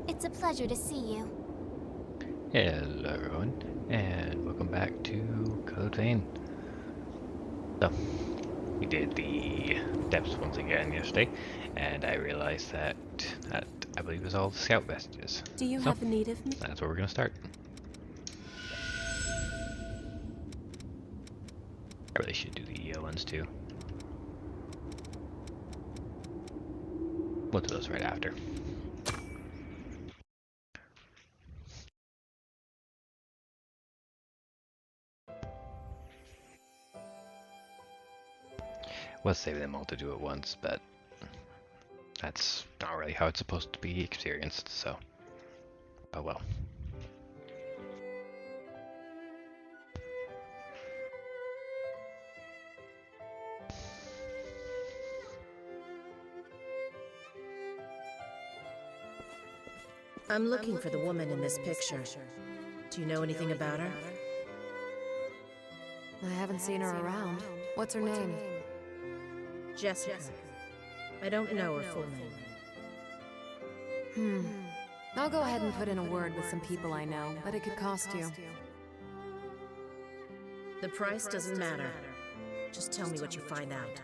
It's a pleasure to see you. Hello everyone, and welcome back to Code Vein. So, we did the depths once again yesterday, and I realized that I believe was all the scout vestiges. Do you So, have need of me? that's where we're gonna start. I really should do the EO ones too. We'll do those right after. Was saving them all to do at once, but that's not really how it's supposed to be experienced, so. Oh well. I'm looking for the woman in this picture. Do you know anything about her? I haven't seen her around. What's her name? Jessica. I don't know her full name. I'll go ahead and put in a word with some people I know, but it could cost you. The price doesn't matter. Just tell me what you find out.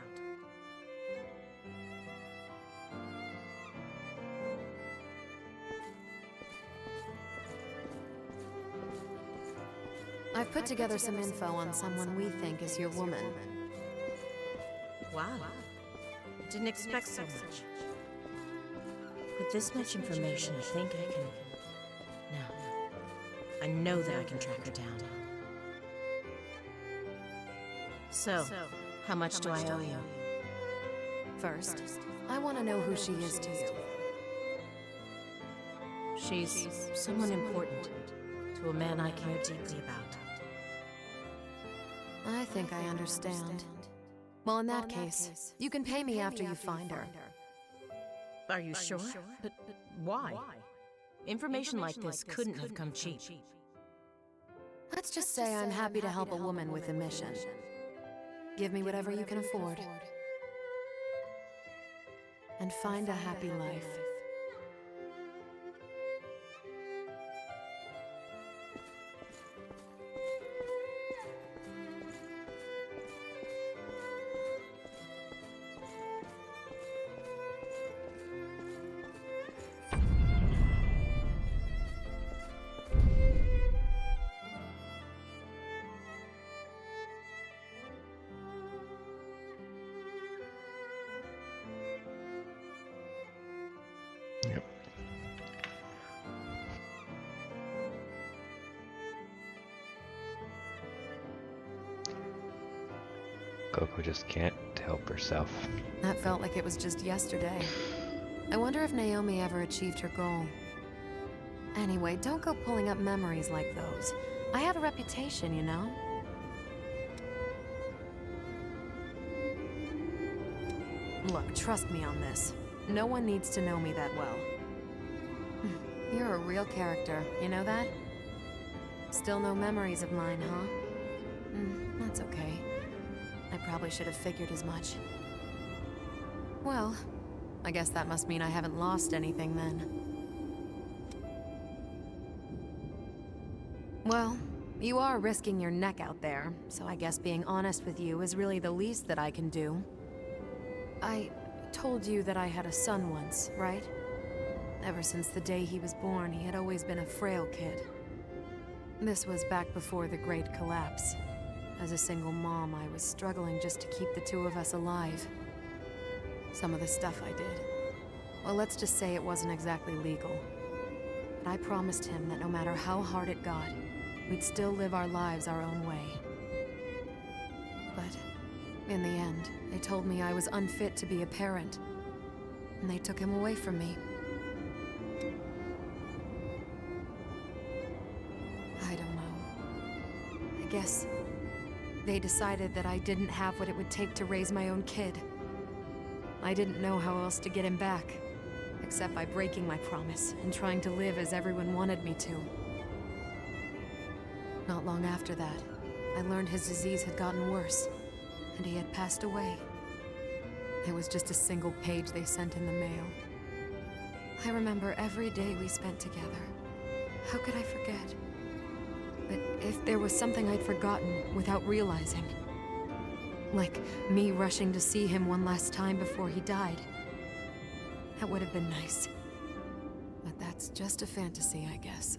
I've put together some info on someone we think is your woman. Wow. Didn't expect so much. With this much information, I think I can... No. I know that I can track her down. So, how much do I owe you? First, I want to know who she is to you. She's someone important to a man I care deeply about. I think I understand. Well, in that case, you can pay me after you find her. Are you sure? But why? Information like this couldn't have come cheap. Let's just say I'm happy to help a woman with a mission. Give me whatever you can afford. And find a happy life. Yep. Coco just can't help herself. That felt like it was just yesterday. I wonder if Naomi ever achieved her goal. Anyway, don't go pulling up memories like those. I have a reputation, you know? Look, trust me on this. No one needs to know me that well. You're a real character, you know that? Still no memories of mine, huh? That's okay. I probably should have figured as much. Well, I guess that must mean I haven't lost anything then. Well, you are risking your neck out there, so I guess being honest with you is really the least that I can do. I told you that I had a son once, right? Ever since the day he was born, he had always been a frail kid. This was back before the Great Collapse. As a single mom, I was struggling just to keep the two of us alive. Some of the stuff I did, well, let's just say it wasn't exactly legal. But I promised him that no matter how hard it got, we'd still live our lives our own way. But in the end, they told me I was unfit to be a parent, and they took him away from me. I don't know. I guess they decided that I didn't have what it would take to raise my own kid. I didn't know how else to get him back, except by breaking my promise and trying to live as everyone wanted me to. Not long after that, I learned his disease had gotten worse, and he had passed away. It was just a single page they sent in the mail. I remember every day we spent together. How could I forget? But if there was something I'd forgotten without realizing, like me rushing to see him one last time before he died, that would have been nice. But that's just a fantasy, I guess.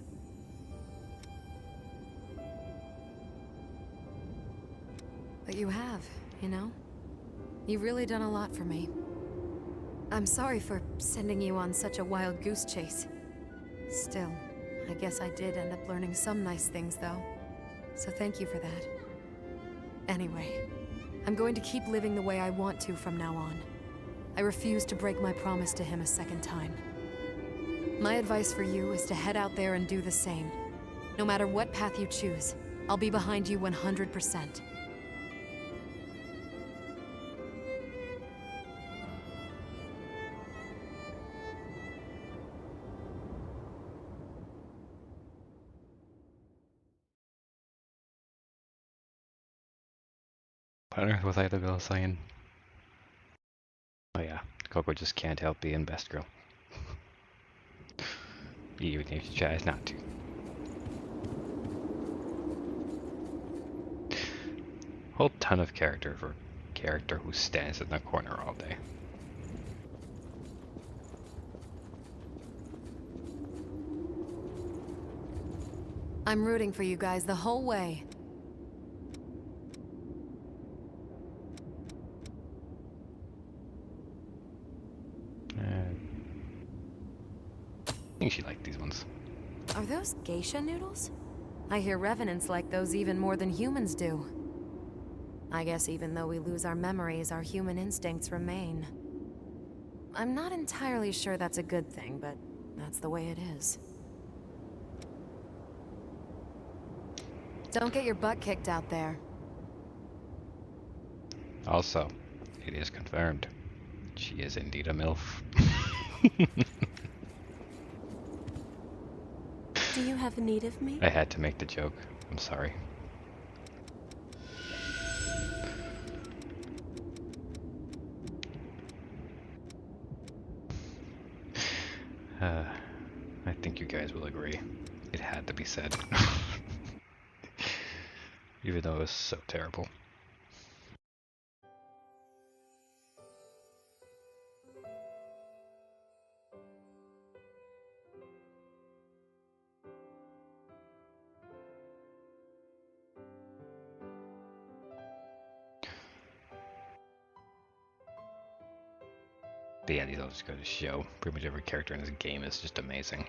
But you have, you know? You've really done a lot for me. I'm sorry for sending you on such a wild goose chase. Still, I guess I did end up learning some nice things, though. So thank you for that. Anyway, I'm going to keep living the way I want to from now on. I refuse to break my promise to him a second time. My advice for you is to head out there and do the same. No matter what path you choose, I'll be behind you 100%. What on earth was I the girl saying? Oh yeah, Coco just can't help being best girl. Even if she tries not to. Whole ton of character for a character who stands in the corner all day. I'm rooting for you guys the whole way. I think she liked these ones. Are those geisha noodles? I hear revenants like those even more than humans do. I guess even though we lose our memories, our human instincts remain. I'm not entirely sure that's a good thing, but that's the way it is. Don't get your butt kicked out there. Also, it is confirmed. She is indeed a MILF. Do you have need of me? I had to make the joke. I'm sorry. I think you guys will agree. It had to be said. Even though it was so terrible. But yeah, these all just go to show pretty much every character in this game is just amazing.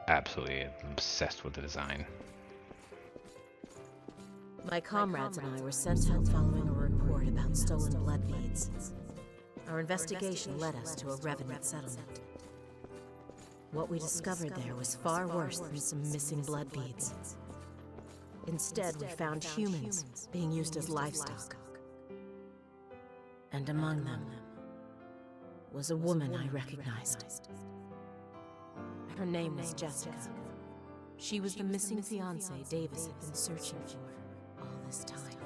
Absolutely obsessed with the design. My comrades and I were sent out following a report about stolen blood beads. Our investigation led us to a revenant settlement. What we discovered there was far worse than some missing blood beads. Instead, we found humans being used as livestock. And among them was a woman I recognized. Her name was Jessica. She was the missing fiancé Davis had been searching for all this time.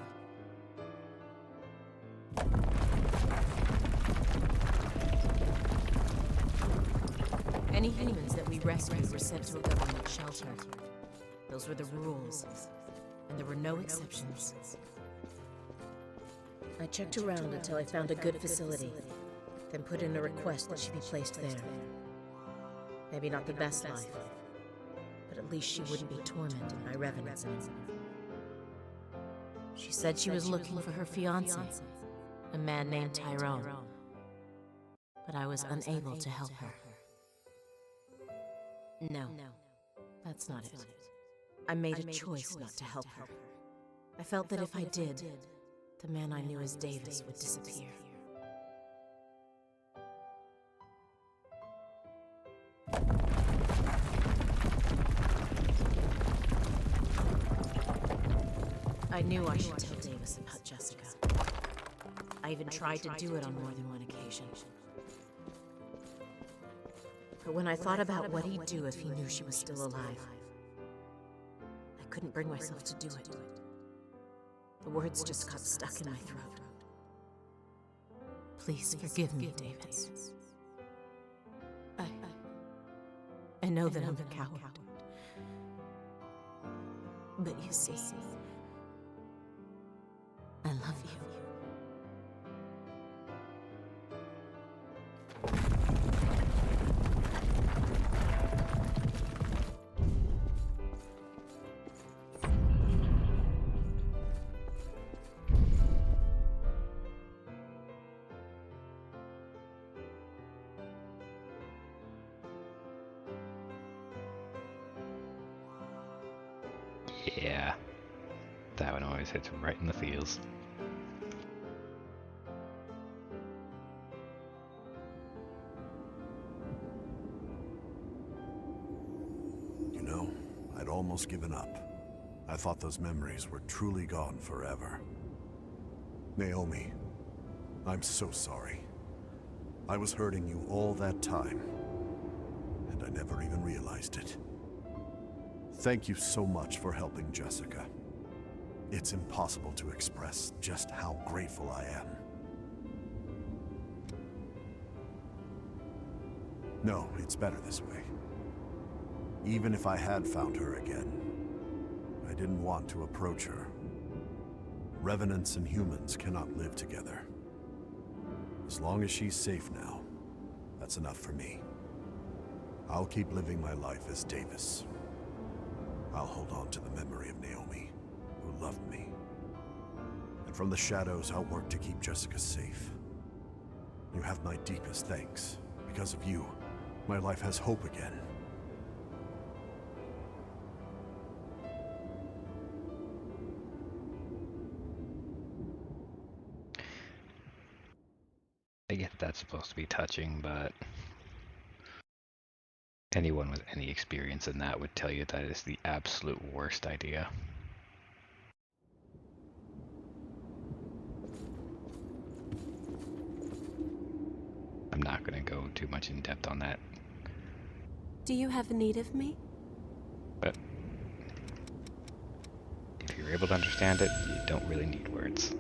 Any humans that we rescued were sent to a government shelter. Those were the rules, and there were no exceptions. I checked around until I found a good facility, then put in a request that she be placed there. Maybe not the best life, but at least she wouldn't be tormented by revenants anymore. She said she was looking for her fiancé, a man named Tyrone, but I was unable to help her. No, that's not it. I made a choice not to help her. I felt that if I did, the man I knew as Davis would disappear. I knew I should tell Davis about Jessica. I even tried to do it on more than one occasion. But when I thought about what he'd do if he knew she was still alive, I couldn't bring myself to do it. The words just got stuck in my throat. Please forgive me, Davis. I know that I'm a coward. But you see, I love you. Yeah, that one always hits right in the feels. You know, I'd almost given up. I thought those memories were truly gone forever. Naomi, I'm so sorry. I was hurting you all that time, and I never even realized it. Thank you so much for helping Jessica. It's impossible to express just how grateful I am. No, it's better this way. Even if I had found her again, I didn't want to approach her. Revenants and humans cannot live together. As long as she's safe now, that's enough for me. I'll keep living my life as Davis. I'll hold on to the memory of Naomi, who loved me. And from the shadows, I'll work to keep Jessica safe. You have my deepest thanks. Because of you, my life has hope again. I get that's supposed to be touching, but anyone with any experience in that would tell you that is the absolute worst idea. I'm not going to go too much in depth on that, Do you have need of me? but if you're able to understand it, you don't really need words.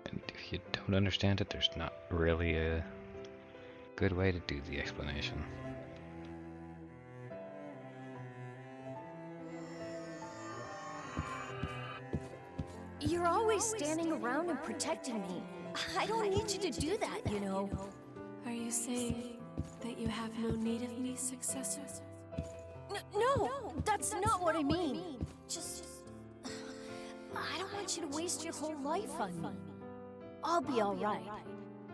And if you don't understand it, there's not really a good way to do the explanation. You're always standing around and protecting me. I don't need you to do that, you know. Are you saying that you have no need of me, successor? No, that's not what I mean. Just... I don't want you to waste your whole life on me. I'll be alright.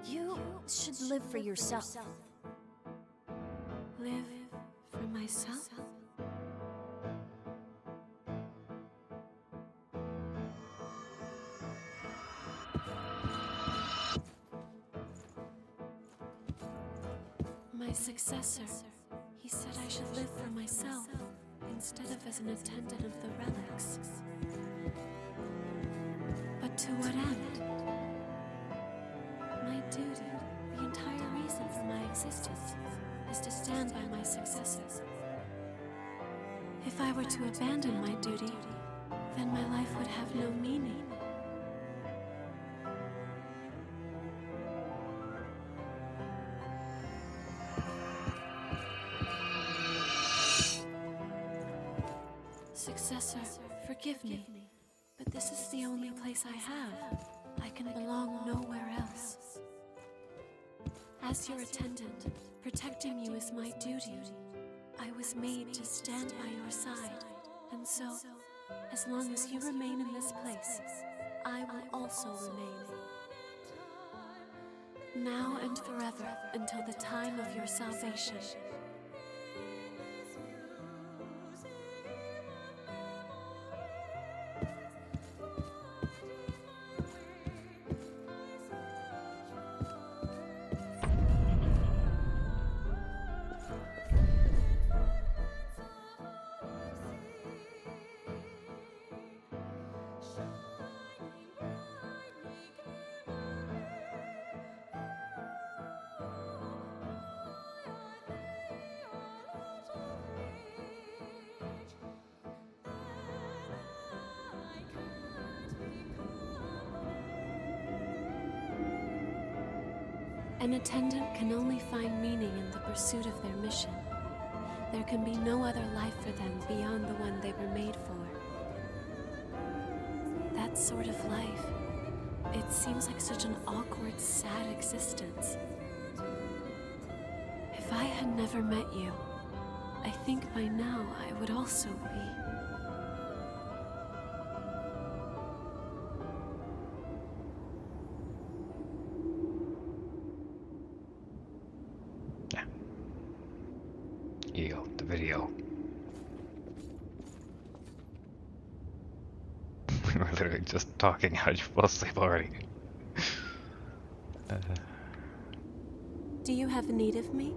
You should live for yourself. Live for myself? My successor, he said I should live for myself, instead of as an attendant of the relics. But to what end? My duty, the entire reason for my existence, is to stand by my successor. If I were to abandon my duty, then my life would have no meaning. Successor, forgive me, but this is the only place I have. I can belong nowhere else. As your attendant, protecting you is my duty. I was made to stand by your side, and so, as long as you remain in this place, I will also remain. Now and forever, until the time of your salvation. An attendant can only find meaning in the pursuit of their mission. There can be no other life for them beyond the one they were made for. That sort of life, it seems like such an awkward, sad existence. If I had never met you, I think by now I would also be. Yeah. Here you go, the video. We were literally just talking. How'd you fall asleep already? Do you have need of me?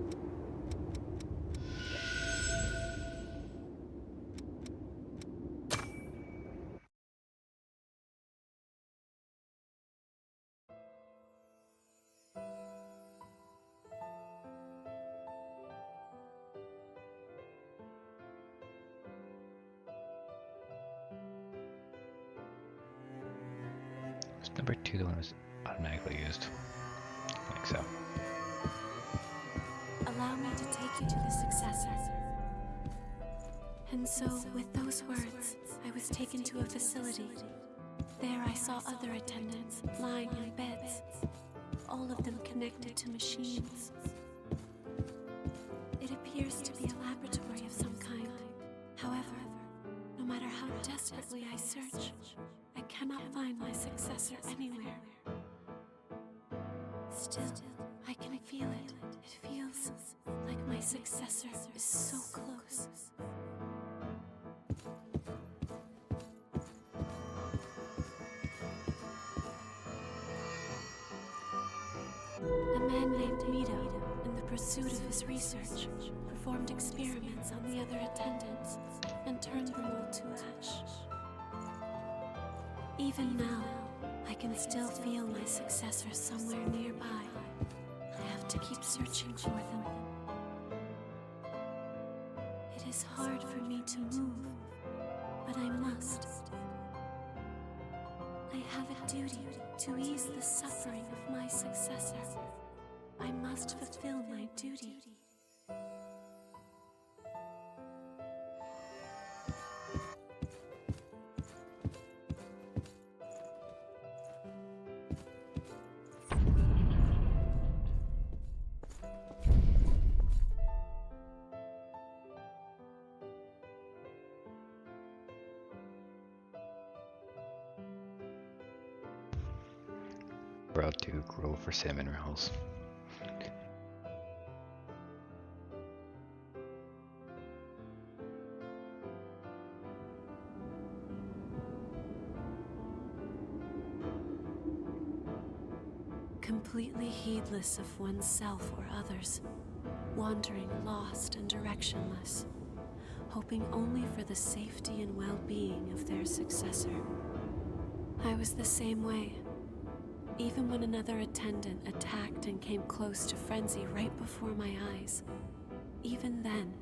Was number 2 the one that was automatically used? I think so. Allow me to take you to the successor. And so, with those words, I was taken to a facility. There I saw other attendants lying in beds, all of them connected to machines. It appears to be a laboratory of some kind. However, no matter how desperately I search, I cannot find my successor anywhere. Still, I can feel it. It feels like my successor is so close. A man named Mito, in the pursuit of his research, performed experiments on the other attendants and turned them all to ash. Even now, I can still feel my successor somewhere nearby. I have to keep searching for them. It is hard for me to move, but I must. I have a duty to ease the suffering of my successor. I must fulfill my duty. Brought to grow for salmon rolls. Completely heedless of oneself or others, wandering lost and directionless, hoping only for the safety and well-being of their successor. I was the same way. Even when another attendant attacked and came close to frenzy right before my eyes, even then,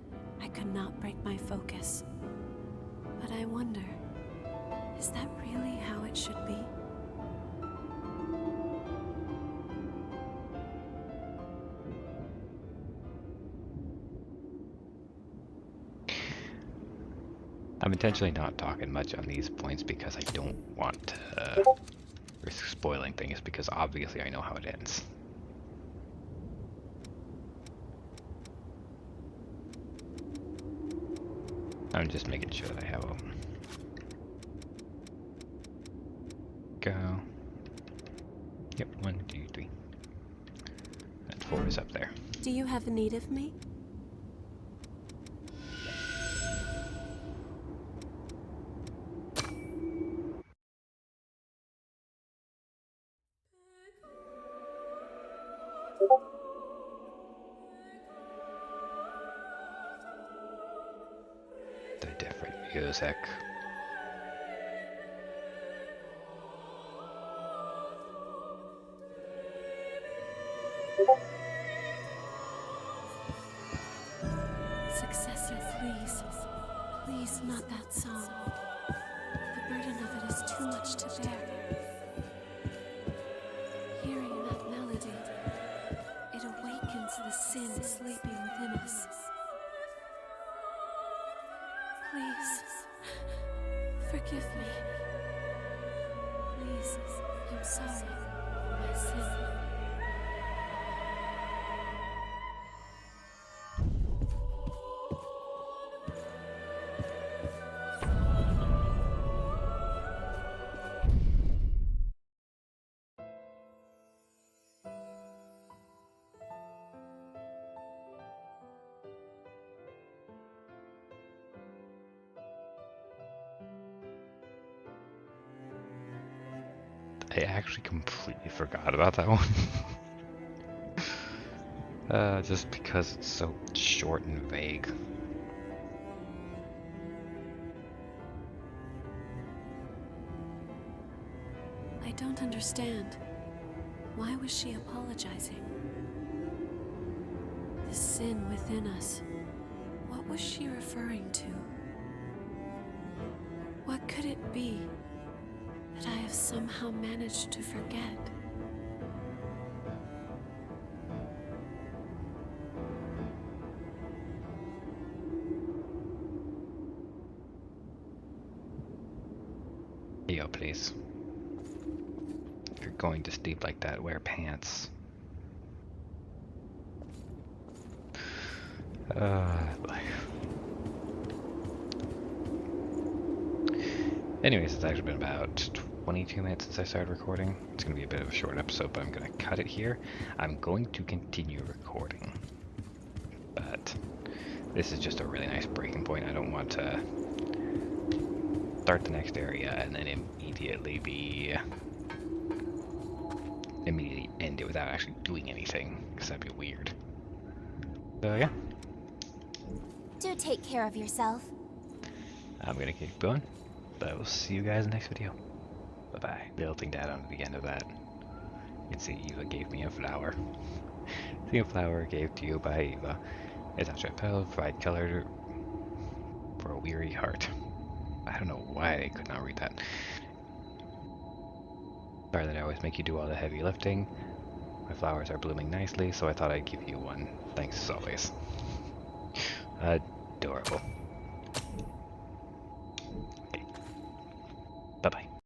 I could not break my focus. But I wonder, is that really how it should be? I'm intentionally not talking much on these points because I don't want to risk spoiling things, because obviously I know how it ends. I'm just making sure that I have them. Go. Yep, 1, 2, 3. And 4 is up there. Do you have need of me? The different music. Successor, please. Please, not that song. The burden of it is too much to bear. Hearing that melody, sin sleeping within us. Please, forgive me. Please, I'm sorry for my sin. I actually completely forgot about that one. Just because it's so short and vague. I don't understand. Why was she apologizing? The sin within us. What was she referring to? What could it be that I have somehow managed to forget? Yo, please. If you're going to sleep like that, wear pants. Anyways, it's actually been about 22 minutes since I started recording. It's going to be a bit of a short episode, but I'm going to cut it here. I'm going to continue recording. But this is just a really nice breaking point. I don't want to start the next area and then immediately end it without actually doing anything, because that'd be weird. So yeah, Do take care of yourself. I'm gonna keep going, but I will see you guys in the next video. Bye bye. Building that onto the end of that. You can see Eva gave me a flower. See a flower gave to you by Eva. It's a chapel, provide color for a weary heart. I don't know why they could not read that. Sorry that I always make you do all the heavy lifting. My flowers are blooming nicely, so I thought I'd give you one. Thanks as always. Adorable.